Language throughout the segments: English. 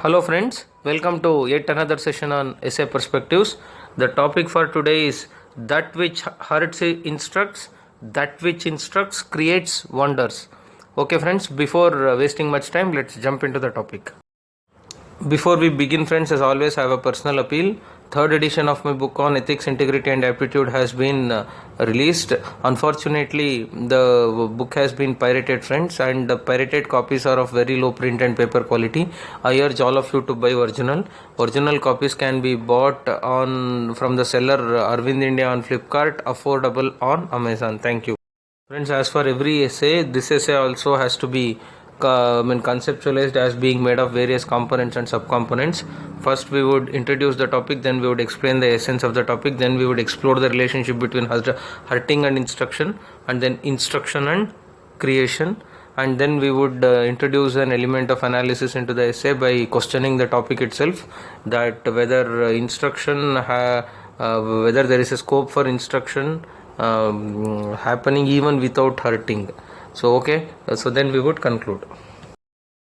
Hello friends, welcome to yet another session on essay perspectives. The topic for today is that which hurts instructs, that which instructs creates wonders. Okay friends, before wasting much time, let's jump into the topic. Before we begin friends, as always I have a personal appeal. Third edition of my book on ethics, integrity and aptitude has been released. Unfortunately, the book has been pirated friends, and the pirated copies are of very low print and paper quality. I urge all of you to buy original. Original copies can be bought on from the seller Arvind India on Flipkart, affordable on Amazon. Thank you. Friends, as for every essay, this essay also has to be conceptualized as being made of various components and subcomponents. First we would introduce the topic, then we would explain the essence of the topic, then we would explore the relationship between hurting and instruction, and then instruction and creation, and then we would introduce an element of analysis into the essay by questioning the topic itself, that whether whether there is a scope for instruction happening even without hurting. So then we would conclude.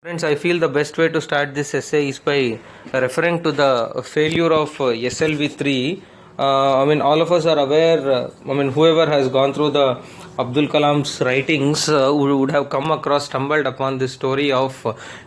Friends, I feel the best way to start this essay is by referring to the failure of SLV3. All of us are aware, whoever has gone through the Abdul Kalam's writings would have stumbled upon this story of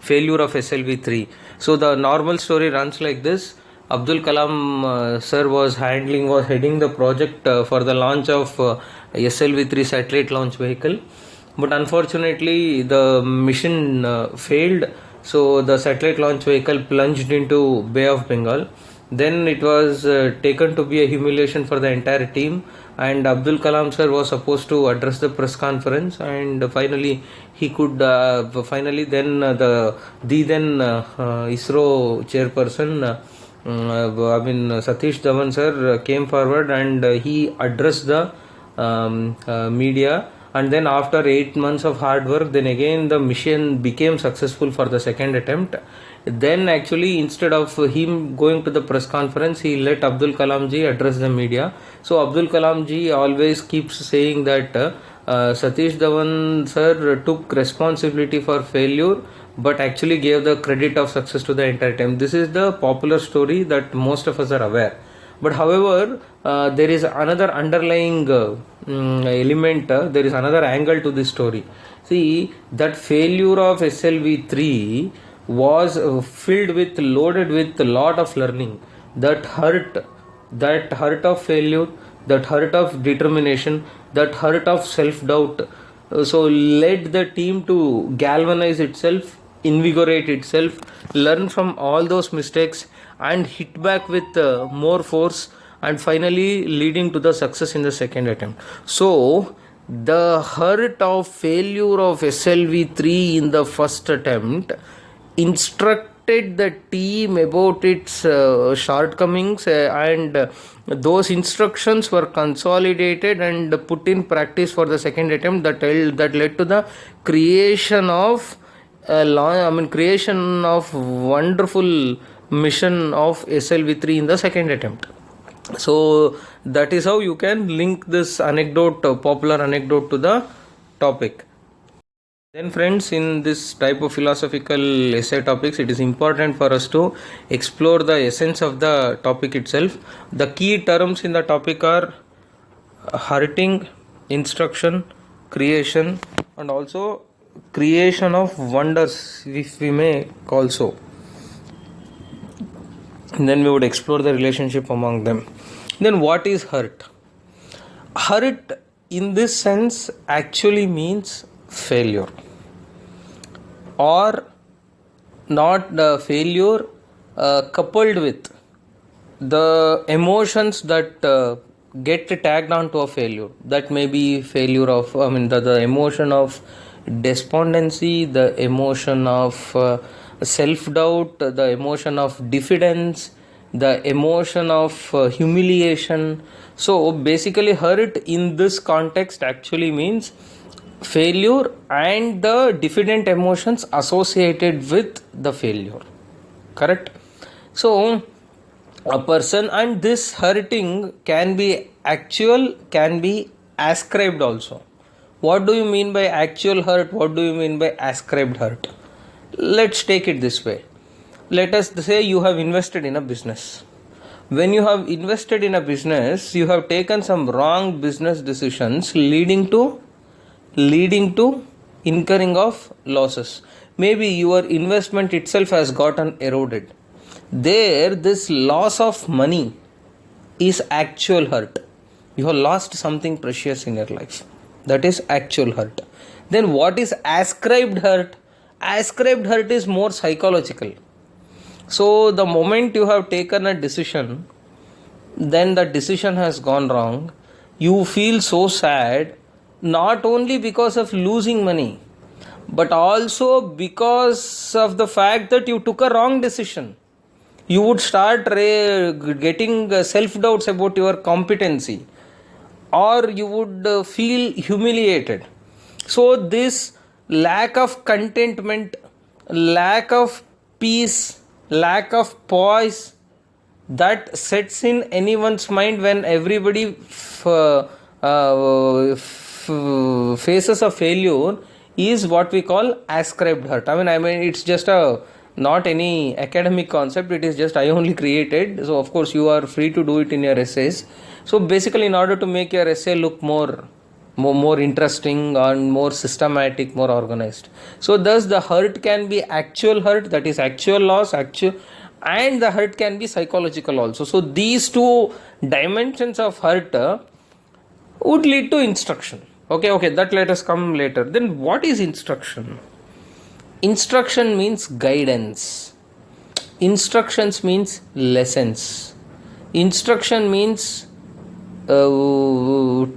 failure of SLV3. So the normal story runs like this. Abdul Kalam sir was heading the project for the launch of SLV3 satellite launch vehicle. But unfortunately, the mission failed, so the satellite launch vehicle plunged into Bay of Bengal. Then it was taken to be a humiliation for the entire team, and Abdul Kalam sir was supposed to address the press conference, and finally he could. Then the then ISRO chairperson, Satish Dhawan sir, came forward and he addressed the media. And then after 8 months of hard work, then again the mission became successful for the second attempt. Then actually, instead of him going to the press conference, he let Abdul Kalam ji address the media. So Abdul Kalam ji always keeps saying that Satish Dhawan sir took responsibility for failure, but actually gave the credit of success to the entire team. This is the popular story that most of us are aware. But however, there is another underlying element, there is another angle to this story. See, that failure of SLV3 was loaded with a lot of learning. That hurt of failure, that hurt of determination, that hurt of self-doubt, so led the team to galvanize itself, invigorate itself, learn from all those mistakes and hit back with more force, and finally leading to the success in the second attempt. So the hurt of failure of SLV3 in the first attempt instructed the team about its shortcomings, and those instructions were consolidated and put in practice for the second attempt, that led to the creation of wonderful mission of SLV3 in the second attempt. So that is how you can link this popular anecdote to the topic. Then friends, in this type of philosophical essay topics, it is important for us to explore the essence of the topic itself. The key terms in the topic are hurting, instruction, creation, and also creation of wonders, if we may call so. And then we would explore the relationship among them. Then what is hurt? Hurt in this sense actually means failure, or not the failure coupled with the emotions that get tagged onto a failure. That may be failure of the emotion of despondency, the emotion of self-doubt, the emotion of diffidence, the emotion of humiliation. So basically hurt in this context actually means failure and the diffident emotions associated with the failure. Correct? So a person, and this hurting can be actual, can be ascribed also. What do you mean by actual hurt? What do you mean by ascribed hurt? Let's take it this way. let us say you have invested in a business. When you have invested in a business, you have taken some wrong business decisions leading to incurring of losses. Maybe your investment itself has gotten eroded. There, this loss of money is actual hurt. You have lost something precious in your life. That is actual hurt. Then what is ascribed hurt? Ascribed hurt is more psychological. So the moment you have taken a decision, then the decision has gone wrong, you feel so sad, not only because of losing money, but also because of the fact that you took a wrong decision. You would start getting self-doubts about your competency, or you would feel humiliated. So this lack of contentment, lack of peace, lack of poise that sets in anyone's mind when everybody faces a failure is what we call ascribed hurt. I mean it's just a not any academic concept, it is just I only created. So of course you are free to do it in your essays. So basically, in order to make your essay look more interesting and more systematic, more organized, so thus the hurt can be actual hurt, that is actual loss, and the hurt can be psychological also. So these two dimensions of hurt would lead to instruction. Okay, that let us come later. Then what is instruction? Instruction means guidance. Instructions means lessons. Instruction means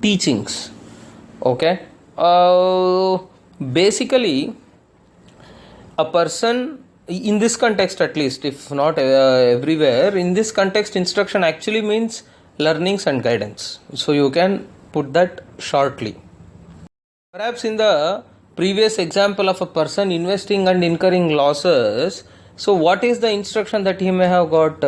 teachings. Okay. Basically, a person, in this context at least, if not everywhere, in this context, instruction actually means learnings and guidance. So you can put that shortly. Perhaps in the previous example of a person investing and incurring losses, so what is the instruction that he may have got?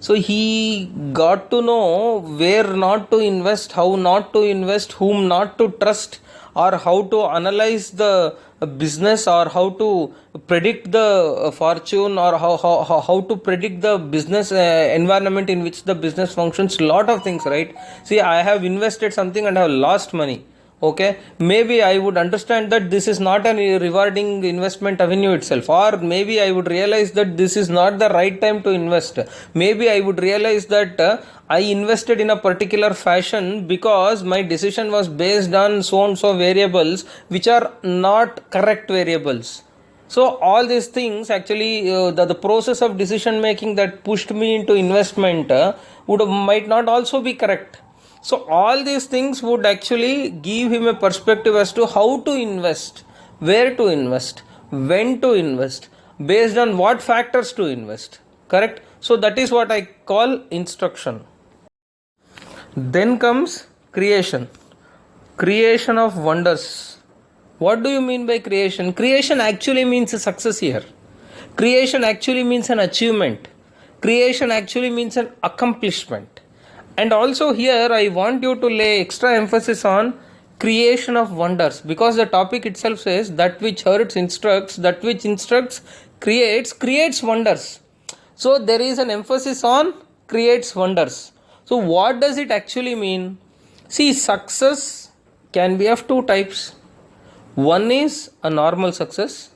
So he got to know where not to invest, how not to invest, whom not to trust, or how to analyze the business, or how to predict the fortune, or how to predict the business environment in which the business functions. Lot of things, right? See, I have invested something and I have lost money. Okay, maybe I would understand that this is not a rewarding investment avenue itself, or maybe I would realize that this is not the right time to invest. Maybe I would realize that I invested in a particular fashion because my decision was based on so and so variables which are not correct variables. So all these things actually, the process of decision making that pushed me into investment might not also be correct. So all these things would actually give him a perspective as to how to invest, where to invest, when to invest, based on what factors to invest. Correct? So that is what I call instruction. Then comes creation. Creation of wonders. What do you mean by creation? Creation actually means a success here. Creation actually means an achievement. Creation actually means an accomplishment. And also here I want you to lay extra emphasis on creation of wonders, because the topic itself says that which hurts instructs, that which instructs creates wonders. So there is an emphasis on creates wonders. So what does it actually mean? See, success can be of two types. One is a normal success.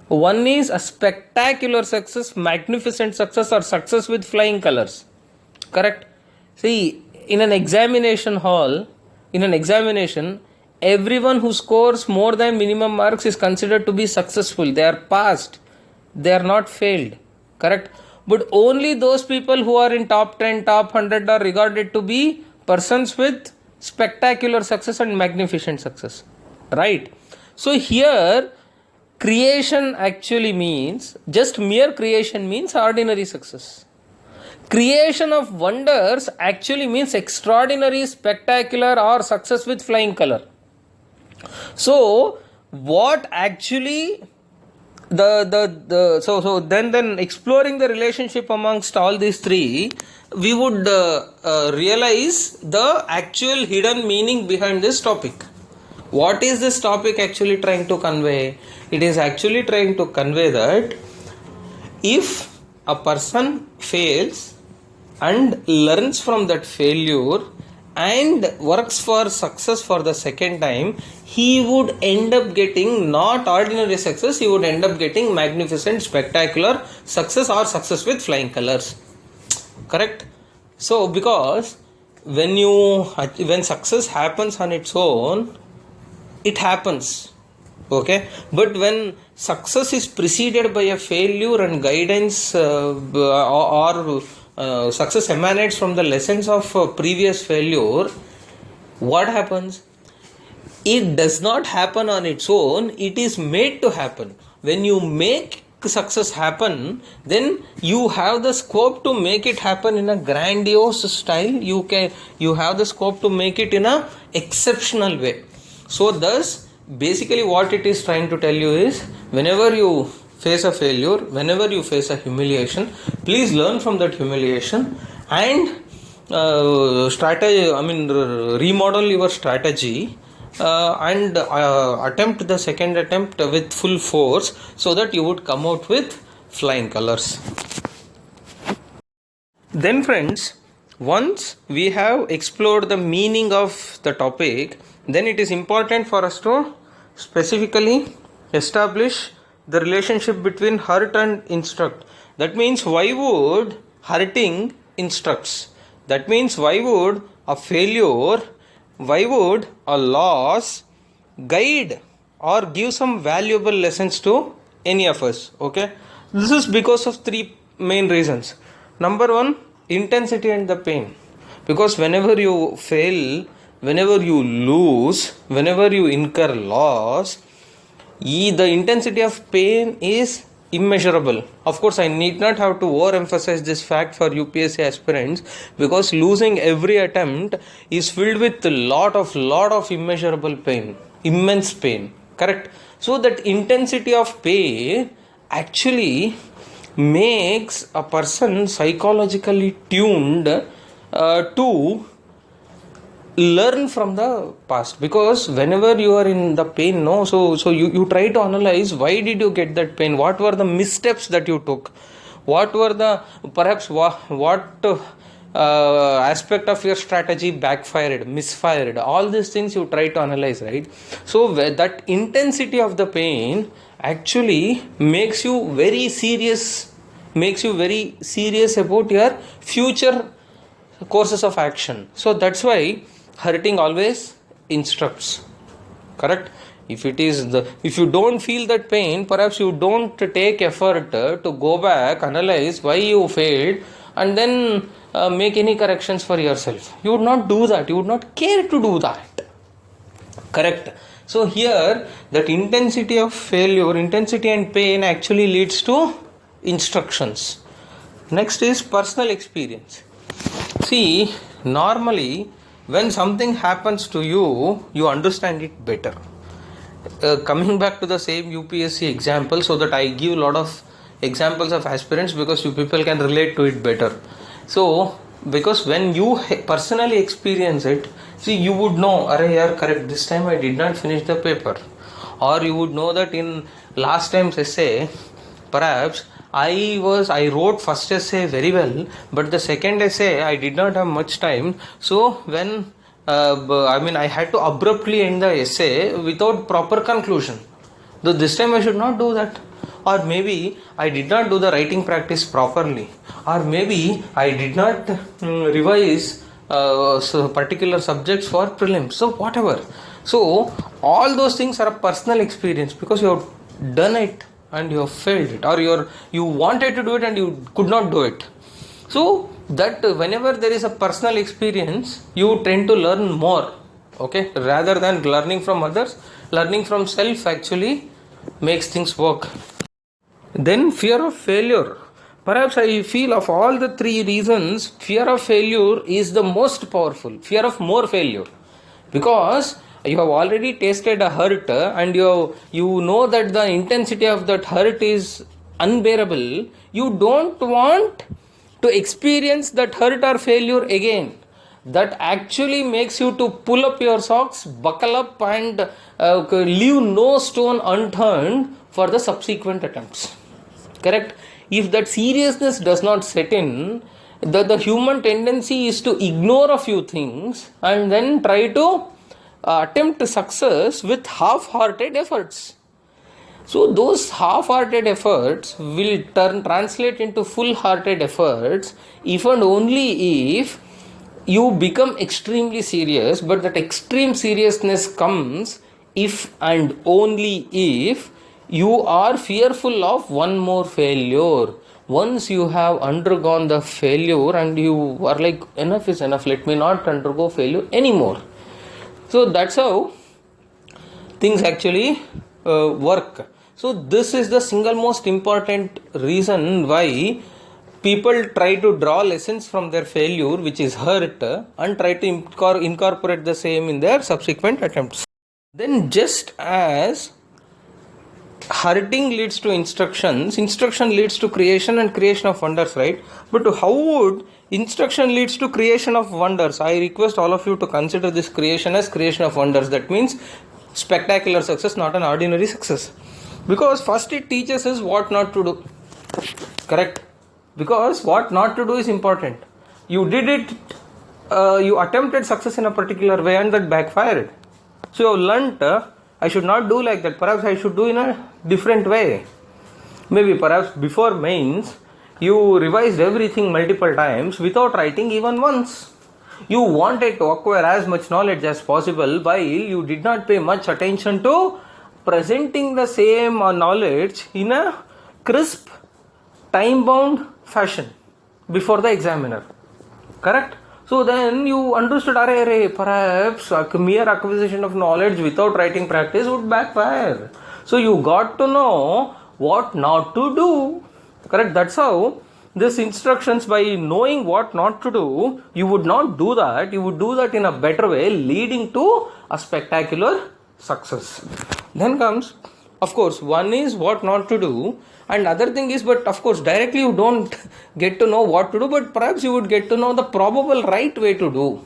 One is a spectacular success, magnificent success, or success with flying colors. Correct? See, in an examination hall, everyone who scores more than minimum marks is considered to be successful. They are passed. They are not failed. Correct? But only those people who are in top 10, top 100 are regarded to be persons with spectacular success and magnificent success. Right? So here, creation actually means, just mere creation means ordinary success. Creation of wonders actually means extraordinary, spectacular, or success with flying color. So what actually so then exploring the relationship amongst all these three, we would realize the actual hidden meaning behind this topic. What is this topic actually trying to convey? It is actually trying to convey that if a person fails and learns from that failure and works for success for the second time, he would end up getting not ordinary success, he would end up getting magnificent, spectacular success or success with flying colors. Correct? So because when success happens on its own, it happens. Okay, but when success is preceded by a failure and guidance or success emanates from the lessons of previous failure, what happens? It does not happen on its own, it is made to happen. When you make success happen, then you have the scope to make it happen in a grandiose style. You have the scope to make it in a exceptional way. So thus, basically what it is trying to tell you is, whenever you face a failure, whenever you face a humiliation, please learn from that humiliation and remodel your strategy and attempt the second attempt with full force, so that you would come out with flying colors. Then friends, once we have explored the meaning of the topic, then it is important for us to specifically establish the relationship between hurt and instruct. That means, why would hurting instructs? That means, why would a failure, why would a loss guide or give some valuable lessons to any of us? Okay, this is because of three main reasons. Number one, intensity and the pain. Because whenever you fail, whenever you lose, whenever you incur loss, the intensity of pain is immeasurable. Of course, I need not have to overemphasize this fact for UPSC aspirants, because losing every attempt is filled with a lot of immeasurable pain, immense pain. Correct? So that intensity of pain actually makes a person psychologically tuned to learn from the past. Because whenever you are in the pain, so you try to analyze, why did you get that pain, what were the missteps that you took, what were the perhaps what aspect of your strategy backfired, misfired, all these things you try to analyze, right? So that intensity of the pain actually makes you very serious about your future courses of action. So that's why hurting always instructs. Correct? If you don't feel that pain, perhaps you don't take effort to go back, analyze why you failed, and then make any corrections for yourself. You would not do that. You would not care to do that. Correct? So here, that intensity of failure, intensity and pain actually leads to instructions. Next is personal experience. See, normally when something happens to you, you understand it better. Coming back to the same UPSC example, so that I give a lot of examples of aspirants, because you people can relate to it better. So, because when you personally experience it, see, you would know, correct, this time I did not finish the paper. Or you would know that in last time's essay, perhaps I wrote first essay very well, but the second essay I did not have much time. So when I had to abruptly end the essay without proper conclusion. Though this time I should not do that. Or maybe I did not do the writing practice properly. Or maybe I did not revise particular subjects for prelims. So whatever. So all those things are a personal experience, because you have done it and you have failed it, or you wanted to do it and you could not do it. So that whenever there is a personal experience, you tend to learn more. Okay, rather than learning from others, learning from self actually makes things work. Then fear of failure. Perhaps I feel of all the three reasons, fear of failure is the most powerful. Fear of more failure, because you have already tasted a hurt and you know that the intensity of that hurt is unbearable. You don't want to experience that hurt or failure again. That actually makes you to pull up your socks, buckle up, and leave no stone unturned for the subsequent attempts. Correct? if that seriousness does not set in, the human tendency is to ignore a few things and then try to attempt success with half-hearted efforts. So those half-hearted efforts will translate into full-hearted efforts if and only if you become extremely serious. But that extreme seriousness comes if and only if you are fearful of one more failure. Once you have undergone the failure and you are like, enough is enough, let me not undergo failure anymore. So that's how things actually work. So this is the single most important reason why people try to draw lessons from their failure, which is hurt, and try to incorporate the same in their subsequent attempts. Then just as hurting leads to instruction leads to creation, and creation of wonders, right? But how would instruction leads to creation of wonders? I request all of you to consider this creation as creation of wonders. That means spectacular success, not an ordinary success. Because first it teaches us what not to do. Correct? Because what not to do is important. You did it, you attempted success in a particular way and that backfired. So you learnt, I should not do like that. Perhaps I should do in a different way. Maybe perhaps before mains, you revised everything multiple times without writing even once. You wanted to acquire as much knowledge as possible while you did not pay much attention to presenting the same knowledge in a crisp, time-bound fashion before the examiner. Correct? So then you understood, perhaps a mere acquisition of knowledge without writing practice would backfire. So you got to know what not to do. Correct? That's how this instructions, by knowing what not to do, you would not do that. You would do that in a better way, leading to a spectacular success. Then comes, of course, one is what not to do, and other thing is, but of course directly you don't get to know what to do, but perhaps you would get to know the probable right way to do.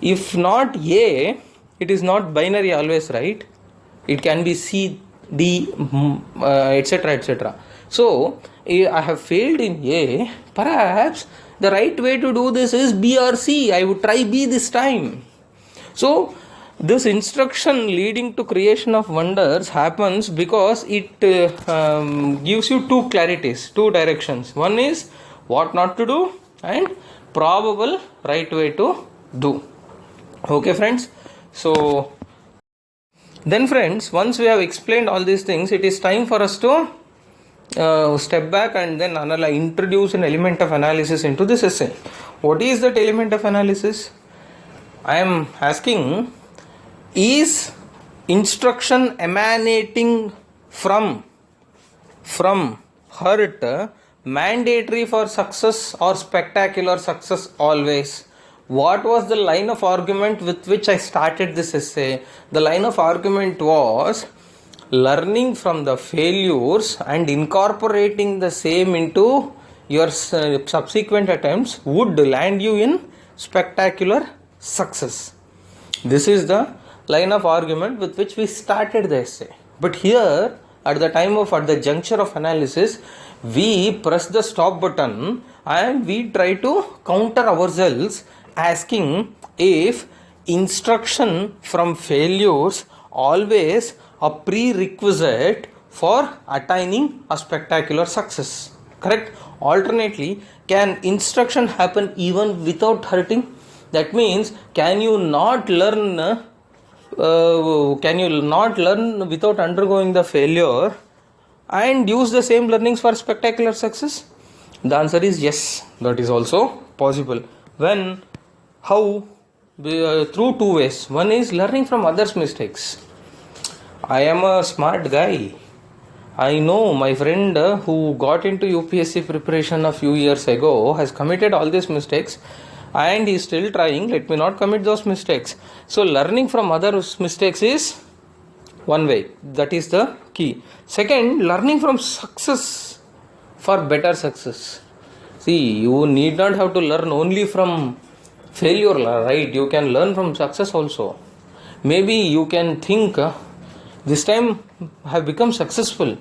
If not A, it is not binary always, right? It can be C, D, etc., etc. So I have failed in A, perhaps the right way to do this is B or C. I would try B this time. So this instruction leading to creation of wonders happens because it gives you two clarities, two directions. One is what not to do and probable right way to do. Okay, friends. So then, friends, once we have explained all these things, it is time for us to step back and then introduce an element of analysis into this essay. What is that element of analysis? I am asking, is instruction emanating from hurt mandatory for success or spectacular success always? What was the line of argument with which I started this essay? The line of argument was learning from the failures and incorporating the same into your subsequent attempts would land you in spectacular success. This is the line of argument with which we started the essay. But here, at the juncture of analysis, we press the stop button and we try to counter ourselves, asking if instruction from failures always a prerequisite for attaining a spectacular success. Correct? Alternately, can instruction happen even without hurting? That means, can you not learn without undergoing the failure and use the same learnings for spectacular success? The answer is yes, that is also possible. When? How? Through two ways. One is learning from others' mistakes. I am a smart guy. I know my friend who got into UPSC preparation a few years ago has committed all these mistakes and is still trying. Let me not commit those mistakes. So learning from others' mistakes is one way. That is the key. Second, learning from success for better success. See, you need not have to learn only from failure, right? You can learn from success also. Maybe you can think, this time I have become successful,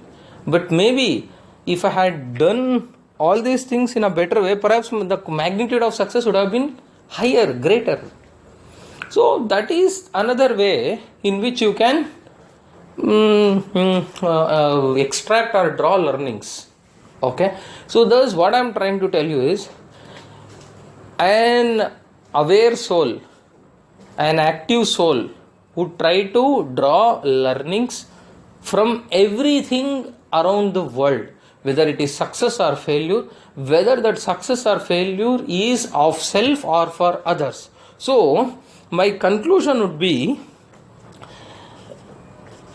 but maybe if I had done all these things in a better way, perhaps the magnitude of success would have been higher, greater. So that is another way in which you can extract or draw learnings. Okay, so thus what I am trying to tell you is, an aware soul, an active soul would try to draw learnings from everything around the world, whether it is success or failure, whether that success or failure is of self or for others. So my conclusion would be,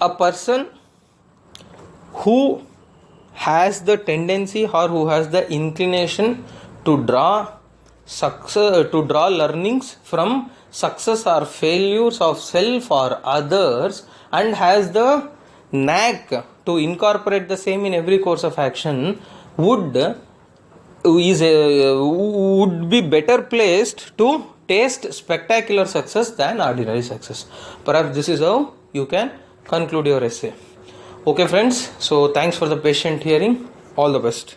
a person who has the tendency or who has the inclination to draw success, to draw learnings from success or failures of self or others, and has the knack to incorporate the same in every course of action, would be better placed to taste spectacular success than ordinary success. Perhaps this is how you can conclude your essay. Okay friends, so thanks for the patient hearing. All the best.